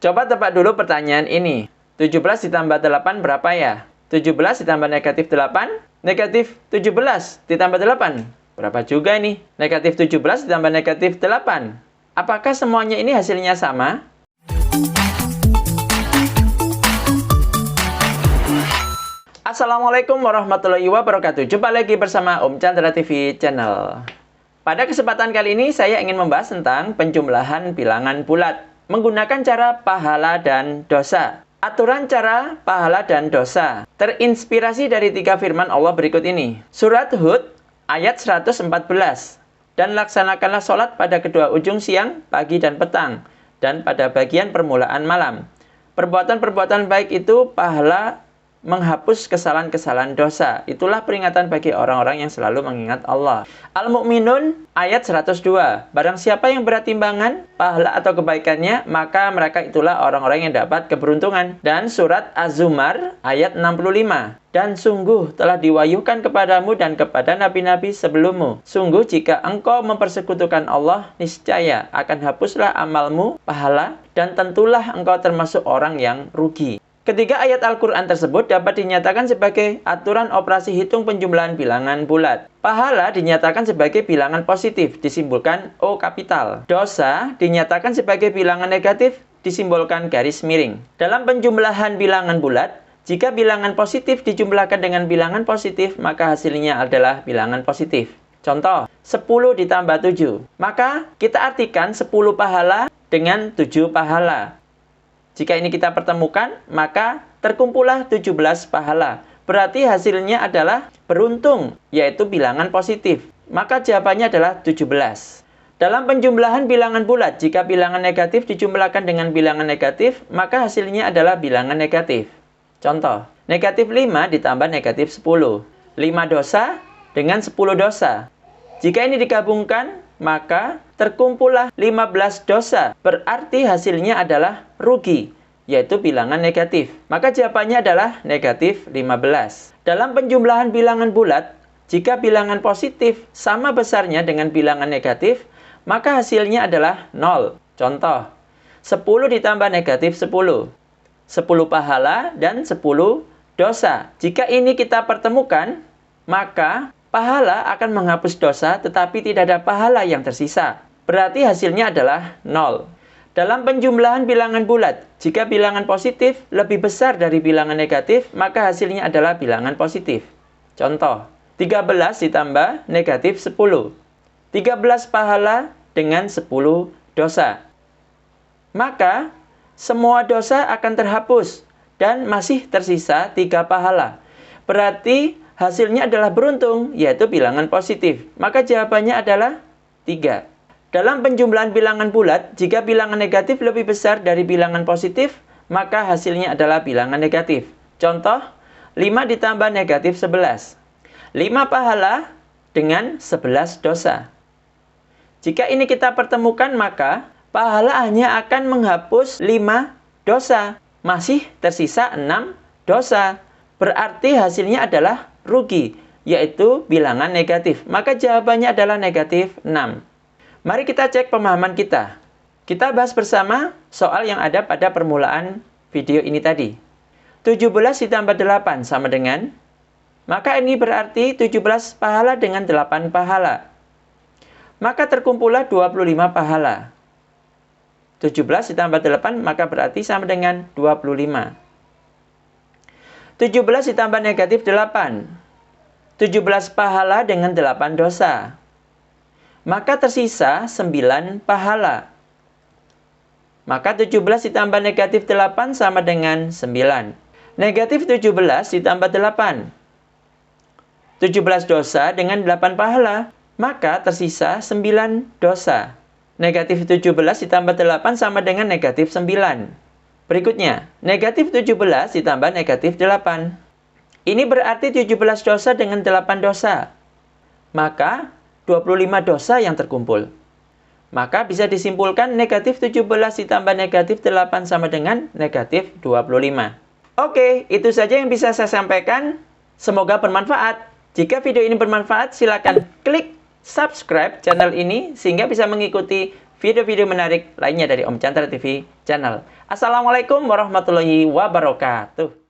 Coba tebak dulu pertanyaan ini. 17 ditambah 8 berapa ya? 17 ditambah negatif 8, negatif 17 ditambah 8. Berapa juga nih? Negatif 17 ditambah negatif 8. Apakah semuanya ini hasilnya sama? Assalamualaikum warahmatullahi wabarakatuh. Jumpa lagi bersama Om Chandra TV Channel. Pada kesempatan kali ini saya ingin membahas tentang penjumlahan bilangan bulat menggunakan cara pahala dan dosa. Aturan cara pahala dan dosa terinspirasi dari 3 firman Allah berikut ini. Surat Hud ayat 114. Dan laksanakanlah sholat pada kedua ujung siang, pagi dan petang, dan pada bagian permulaan malam. Perbuatan-perbuatan baik itu pahala menghapus kesalahan-kesalahan dosa. Itulah peringatan bagi orang-orang yang selalu mengingat Allah. Al-Mu'minun ayat 102. Barang siapa yang berat timbangan, pahala atau kebaikannya, maka mereka itulah orang-orang yang dapat keberuntungan. Dan surat Az-Zumar ayat 65. Dan sungguh telah diwahyukan kepadamu dan kepada nabi-nabi sebelummu. Sungguh jika engkau mempersekutukan Allah, niscaya akan hapuslah amalmu, pahala, dan tentulah engkau termasuk orang yang rugi. Ketiga ayat Al-Quran tersebut dapat dinyatakan sebagai aturan operasi hitung penjumlahan bilangan bulat. Pahala dinyatakan sebagai bilangan positif, disimbolkan O kapital. Dosa dinyatakan sebagai bilangan negatif, disimbolkan garis miring. Dalam penjumlahan bilangan bulat, jika bilangan positif dijumlahkan dengan bilangan positif, maka hasilnya adalah bilangan positif. Contoh, 10 ditambah 7. Maka kita artikan 10 pahala dengan 7 pahala. Jika ini kita pertemukan, maka terkumpullah 17 pahala. Berarti hasilnya adalah beruntung, yaitu bilangan positif. Maka jawabannya adalah 17. Dalam penjumlahan bilangan bulat, jika bilangan negatif dijumlahkan dengan bilangan negatif, maka hasilnya adalah bilangan negatif. Contoh, negatif 5 ditambah negatif 10. 5 dosa dengan 10 dosa. Jika ini digabungkan, maka terkumpullah 15 dosa. Berarti hasilnya adalah rugi, yaitu bilangan negatif. Maka jawabannya adalah negatif 15. Dalam penjumlahan bilangan bulat, jika bilangan positif sama besarnya dengan bilangan negatif, maka hasilnya adalah 0. Contoh, 10 ditambah negatif 10. 10 pahala dan 10 dosa. Jika ini kita pertemukan, maka pahala akan menghapus dosa, tetapi tidak ada pahala yang tersisa. Berarti hasilnya adalah 0. Dalam penjumlahan bilangan bulat, jika bilangan positif lebih besar dari bilangan negatif, maka hasilnya adalah bilangan positif. Contoh, 13 ditambah negatif 10. 13 pahala dengan 10 dosa. Maka semua dosa akan terhapus dan masih tersisa 3 pahala. Berarti hasilnya adalah beruntung, yaitu bilangan positif. Maka jawabannya adalah 3. Dalam penjumlahan bilangan bulat, jika bilangan negatif lebih besar dari bilangan positif, maka hasilnya adalah bilangan negatif. Contoh, 5 ditambah negatif 11. 5 pahala dengan 11 dosa. Jika ini kita pertemukan, maka pahala hanya akan menghapus 5 dosa. Masih tersisa 6 dosa. Berarti hasilnya adalah rugi, yaitu bilangan negatif. Maka jawabannya adalah negatif 6. Mari kita cek pemahaman kita. Kita bahas bersama soal yang ada pada permulaan video ini tadi. 17 ditambah 8 sama dengan, maka ini berarti 17 pahala dengan 8 pahala. Maka terkumpullah 25 pahala. 17 ditambah 8 maka berarti sama dengan 25. 17 ditambah negatif 8. 17 pahala dengan 8 dosa. Maka tersisa 9 pahala. Maka 17 ditambah negatif 8 sama dengan 9. Negatif 17 ditambah 8. 17 dosa dengan 8 pahala. Maka tersisa 9 dosa. Negatif 17 ditambah 8 sama dengan negatif 9. Berikutnya, negatif 17 ditambah negatif 8. Ini berarti 17 dosa dengan 8 dosa. Maka 25 dosa yang terkumpul. Maka bisa disimpulkan negatif 17 ditambah negatif 8 sama dengan negatif 25. Oke, itu saja yang bisa saya sampaikan. Semoga bermanfaat. Jika video ini bermanfaat, silakan klik subscribe channel ini sehingga bisa mengikuti video-video menarik lainnya dari Om Chandra TV Channel. Assalamualaikum warahmatullahi wabarakatuh.